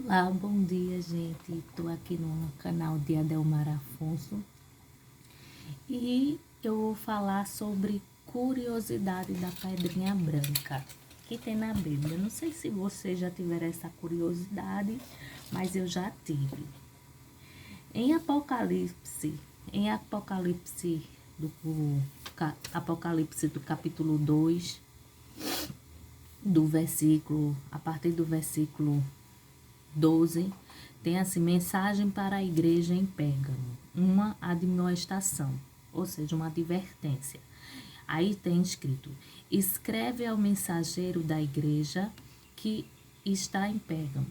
Olá, bom dia, gente. Estou aqui no canal de Adelmar Afonso e eu vou falar sobre curiosidade da pedrinha branca que tem na Bíblia. Não sei se você já tiver essa curiosidade, mas eu já tive. Em Apocalipse do capítulo 2, a partir do versículo 12, tem assim: mensagem para a igreja em Pérgamo, uma admoestação, ou seja, uma advertência. Aí tem escrito: escreve ao mensageiro da igreja que está em Pérgamo.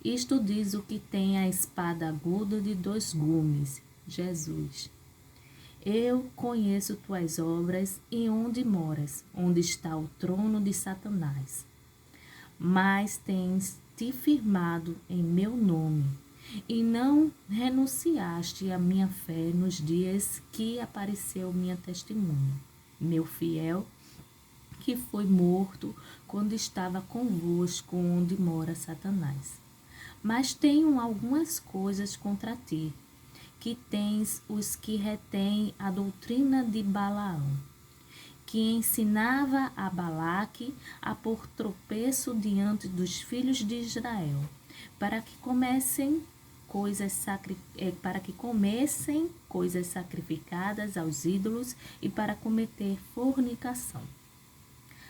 Isto diz o que tem a espada aguda de 2 gumes, Jesus. Eu conheço tuas obras e onde moras, onde está o trono de Satanás. Mas tens te firmado em meu nome, e não renunciaste à minha fé nos dias que apareceu minha testemunha, meu fiel, que foi morto quando estava convosco onde mora Satanás. Mas tenho algumas coisas contra ti, que tens os que retêm a doutrina de Balaão, que ensinava a Balaque a pôr tropeço diante dos filhos de Israel, para que comessem coisas sacrificadas aos ídolos e para cometer fornicação.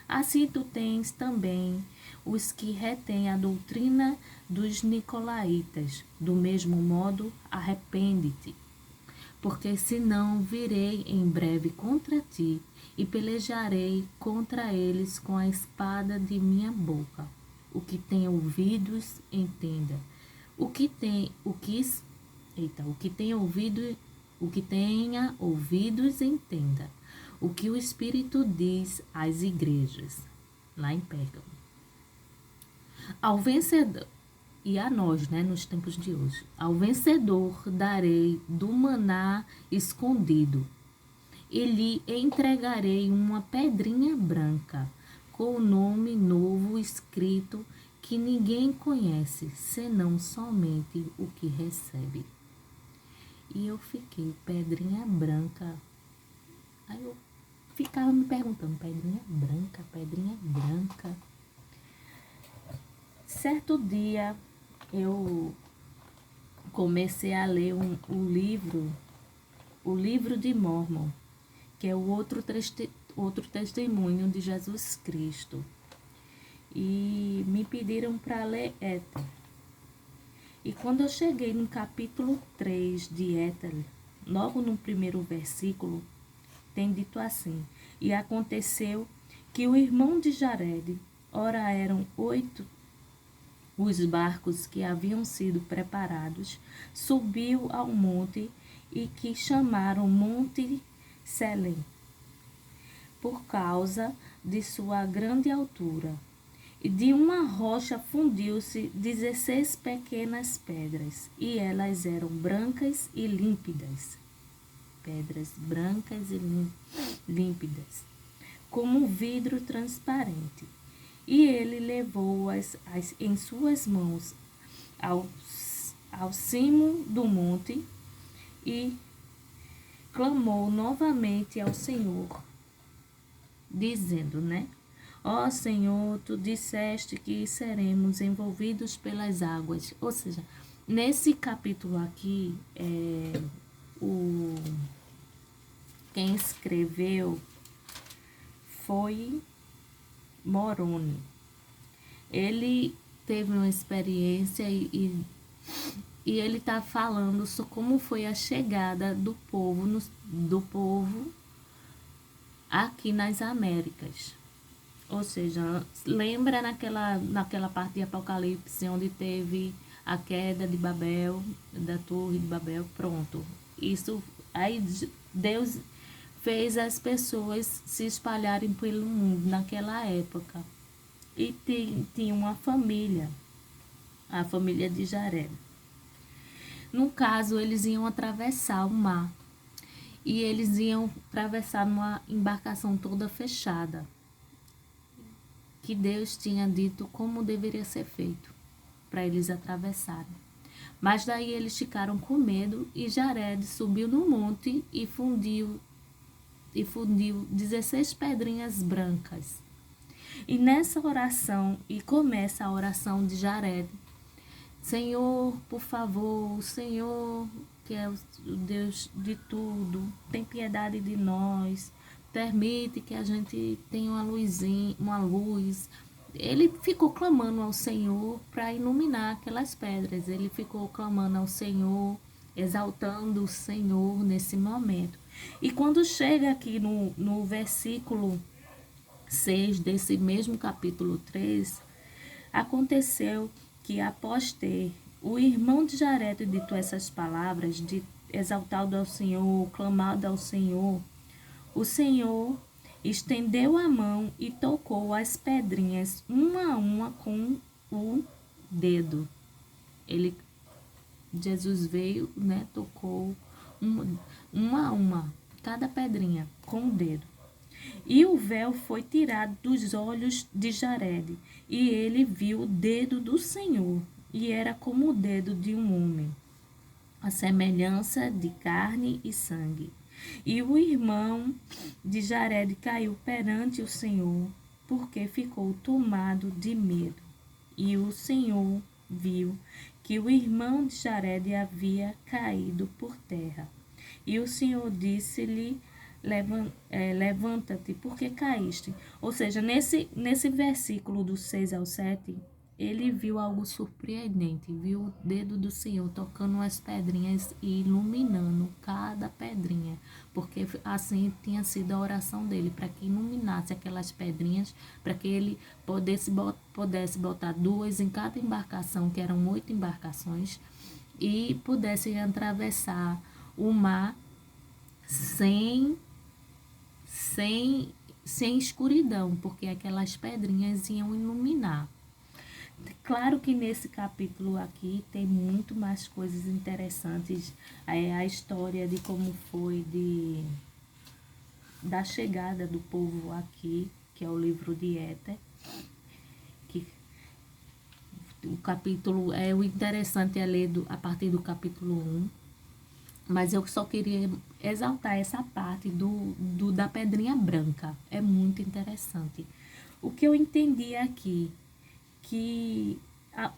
Assim tu tens também os que retêm a doutrina dos nicolaítas. Do mesmo modo, arrepende-te, porque senão virei em breve contra ti e pelejarei contra eles com a espada de minha boca. O que tem ouvidos, entenda. O que tenha ouvidos, entenda. O que o Espírito diz às igrejas, lá em Pérgamo. Ao vencedor, e a nós, nos tempos de hoje, ao vencedor darei do maná escondido, e lhe entregarei uma pedrinha branca, com o nome novo escrito, que ninguém conhece, senão somente o que recebe. E eu fiquei, pedrinha branca. Aí eu ficava me perguntando, pedrinha branca, pedrinha branca. Certo dia, eu comecei a ler o livro de Mórmon, que é o outro testemunho de Jesus Cristo. E me pediram para ler Éter. E quando eu cheguei no capítulo 3 de Éter, logo no primeiro versículo, tem dito assim: e aconteceu que o irmão de Jared, ora eram 8 os barcos que haviam sido preparados, subiu ao monte e que chamaram Monte Selém, por causa de sua grande altura. E de uma rocha fundiu-se 16 pequenas pedras, e elas eram brancas e límpidas. Pedras brancas e límpidas, como vidro transparente. E ele levou-as em suas mãos ao cimo do monte e clamou novamente ao Senhor, dizendo, ó Senhor, tu disseste que seremos envolvidos pelas águas. Ou seja, nesse capítulo aqui, quem escreveu foi Moroni. Ele teve uma experiência e ele está falando sobre como foi a chegada do povo aqui nas Américas. Ou seja, lembra naquela parte de Apocalipse onde teve a queda de Babel, da torre de Babel, pronto. Isso aí Deus fez as pessoas se espalharem pelo mundo naquela época. E tinha uma família, a família de Jared. No caso, eles iam atravessar o mar. E eles iam atravessar numa embarcação toda fechada, que Deus tinha dito como deveria ser feito. para eles atravessarem. Mas daí eles ficaram com medo e Jared subiu no monte e fundiu 16 pedrinhas brancas. E nessa oração, e começa a oração de Jared: Senhor, por favor, o Senhor, que é o Deus de tudo, tem piedade de nós, permite que a gente tenha uma luz. Ele ficou clamando ao Senhor para iluminar aquelas pedras. Ele ficou clamando ao Senhor, exaltando o Senhor nesse momento. E quando chega aqui no versículo 6 desse mesmo capítulo 3, aconteceu que após ter o irmão de Jared dito essas palavras, de exaltado ao Senhor, clamado ao Senhor, o Senhor estendeu a mão e tocou as pedrinhas uma a uma com o dedo. Jesus veio, né, tocou uma a uma, cada pedrinha com o dedo. E o véu foi tirado dos olhos de Jared, e ele viu o dedo do Senhor, e era como o dedo de um homem, a semelhança de carne e sangue. E o irmão de Jared caiu perante o Senhor, porque ficou tomado de medo. E o Senhor viu que o irmão de Jared havia caído por terra. E o Senhor disse-lhe: levanta-te, porque caíste. Ou seja, nesse versículo do 6 ao 7, ele viu algo surpreendente, viu o dedo do Senhor tocando as pedrinhas e iluminando cada pedrinha, porque assim tinha sido a oração dele, para que iluminasse aquelas pedrinhas, para que ele pudesse botar 2 em cada embarcação, que eram 8 embarcações, e pudessem atravessar o mar sem escuridão, porque aquelas pedrinhas iam iluminar. Claro que nesse capítulo aqui tem muito mais coisas interessantes, a história de como foi da chegada do povo aqui, que é o livro de Éter, que o capítulo, o interessante é ler a partir do capítulo 1, mas eu só queria exaltar essa parte da pedrinha branca, é muito interessante. O que eu entendi aqui, que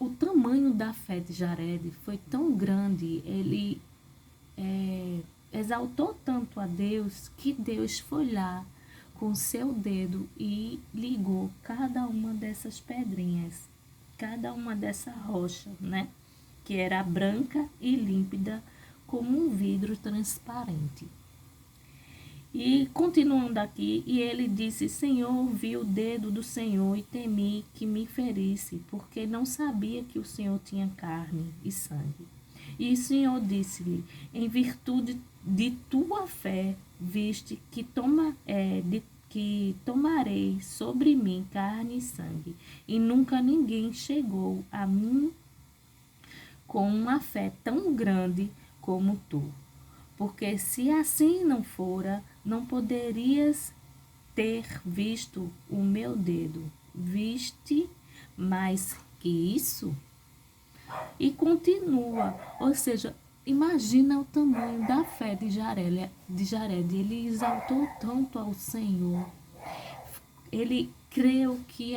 o tamanho da fé de Jared foi tão grande, ele exaltou tanto a Deus, que Deus foi lá com seu dedo e ligou cada uma dessas pedrinhas, cada uma dessa rocha, né? Que era branca e límpida como um vidro transparente. E continuando aqui, e ele disse: Senhor, vi o dedo do Senhor e temi que me ferisse, porque não sabia que o Senhor tinha carne e sangue. E o Senhor disse-lhe: em virtude de tua fé, viste que tomarei sobre mim carne e sangue, e nunca ninguém chegou a mim com uma fé tão grande como tu. Porque se assim não fora, não poderias ter visto o meu dedo. Viste mais que isso? E continua, ou seja, imagina o tamanho da fé de Jared. Ele exaltou tanto ao Senhor. Ele creu que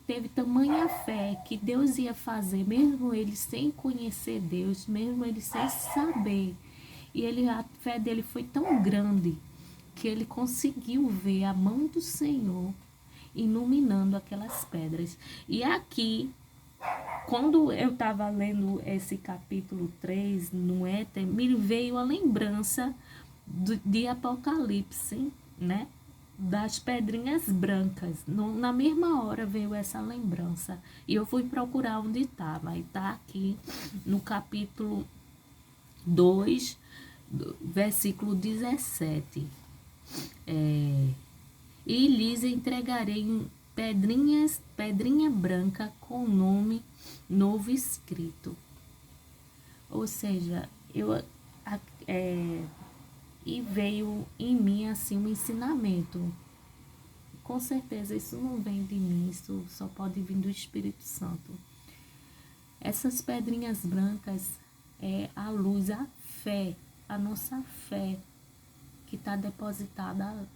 teve tamanha fé que Deus ia fazer, mesmo ele sem conhecer Deus, mesmo ele sem saber. E a fé dele foi tão grande que ele conseguiu ver a mão do Senhor iluminando aquelas pedras. E aqui, quando eu estava lendo esse capítulo 3 no Éter, me veio a lembrança de Apocalipse, né? Das pedrinhas brancas. Na mesma hora veio essa lembrança. E eu fui procurar onde estava. E está aqui no capítulo 2, versículo 17. E lhes entregarei pedrinha branca com nome novo escrito. Ou seja, e veio em mim assim um ensinamento. Com certeza isso não vem de mim, isso só pode vir do Espírito Santo. Essas pedrinhas brancas é a luz, a fé, a nossa fé que está depositada,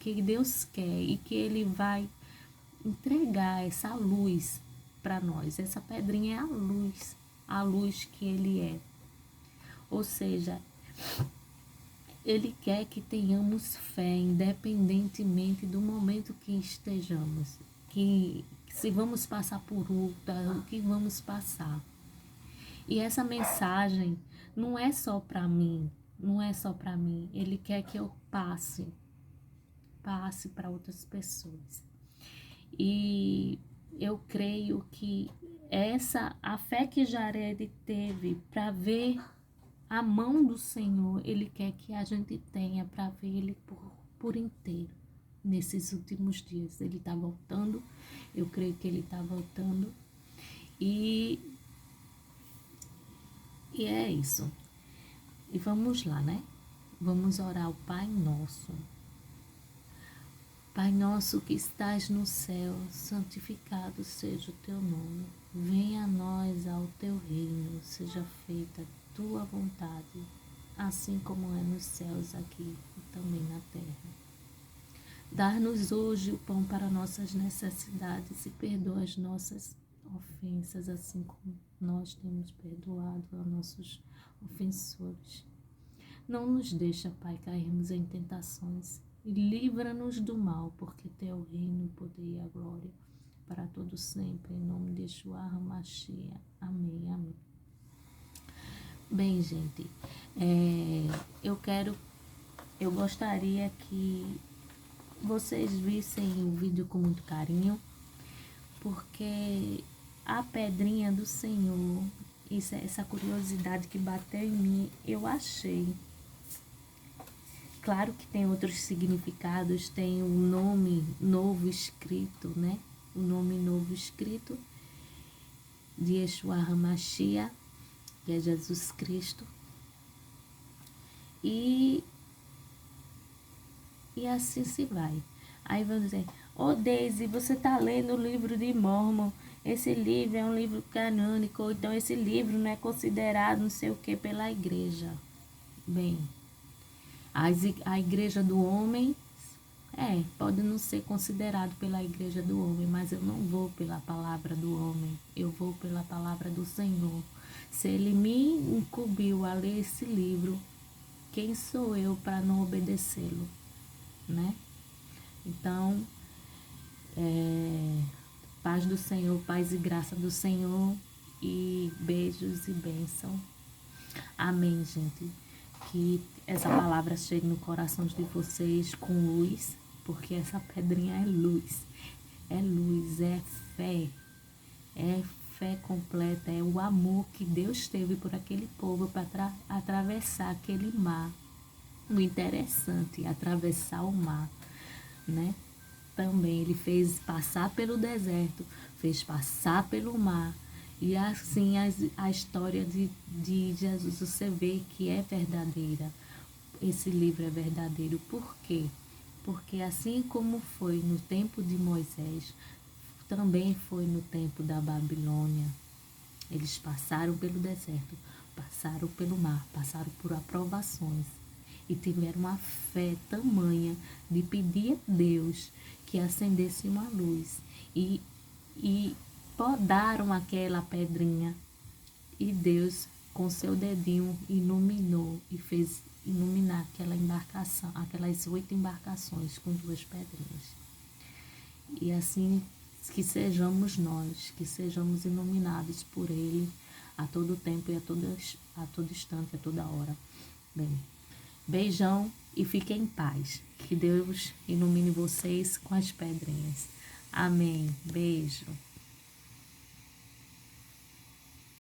que Deus quer e que Ele vai entregar essa luz para nós. Essa pedrinha é a luz que Ele é. Ou seja, Ele quer que tenhamos fé, independentemente do momento que estejamos, que se vamos passar por luta, o que vamos passar. E essa mensagem não é só para mim, não é só para mim. Ele quer que eu passe para outras pessoas. E eu creio que a fé que Jared teve para ver a mão do Senhor, Ele quer que a gente tenha para ver Ele por inteiro. Nesses últimos dias, Ele está voltando, eu creio que Ele está voltando. E é isso. E vamos lá, né? Vamos orar ao Pai Nosso. Pai nosso que estás no céu, santificado seja o teu nome. Venha a nós ao teu reino, seja feita a tua vontade, assim como é nos céus aqui e também na terra. Dar-nos hoje o pão para nossas necessidades e perdoa as nossas ofensas, assim como nós temos perdoado a nossos ofensores. Não nos deixa, Pai, cairmos em tentações e livra-nos do mal, porque teu o reino, o poder e a glória para todo sempre, em nome de Yeshua HaMashiach. Amém, amém. Bem, gente, eu gostaria que vocês vissem o vídeo com muito carinho, porque a pedrinha do Senhor, essa curiosidade que bateu em mim, eu achei. Claro que tem outros significados, tem o nome novo escrito, né? O nome novo escrito de Yeshua HaMashiach, que é Jesus Cristo. E assim se vai. Aí vão dizer, Deise, você está lendo o livro de Mórmon, esse livro é um livro canônico, então esse livro não é considerado não sei o que pela igreja. Bem, a igreja do homem pode não ser considerado pela igreja do homem, mas eu não vou pela palavra do homem, eu vou pela palavra do Senhor. Se Ele me incumbiu a ler esse livro, quem sou eu para não obedecê-lo, né? Então, paz do Senhor, paz e graça do Senhor e beijos e bênção. Amém, gente. Que essa palavra chegue no coração de vocês com luz, porque essa pedrinha é luz, é fé completa, é o amor que Deus teve por aquele povo para atravessar aquele mar. O interessante é atravessar o mar, né? Também Ele fez passar pelo deserto, fez passar pelo mar. E assim a história de Jesus, você vê que é verdadeira. Esse livro é verdadeiro. Por quê? Porque assim como foi no tempo de Moisés, também foi no tempo da Babilônia. Eles passaram pelo deserto, passaram pelo mar, passaram por aprovações. E tiveram uma fé tamanha de pedir a Deus que acendesse uma luz. E podaram aquela pedrinha e Deus com seu dedinho iluminou e fez iluminar aquela embarcação, aquelas 8 embarcações com 2 pedrinhas. E assim que sejamos nós, que sejamos iluminados por Ele a todo tempo e a todo instante, a toda hora. Bem, beijão e fiquem em paz. Que Deus ilumine vocês com as pedrinhas. Amém. Beijo.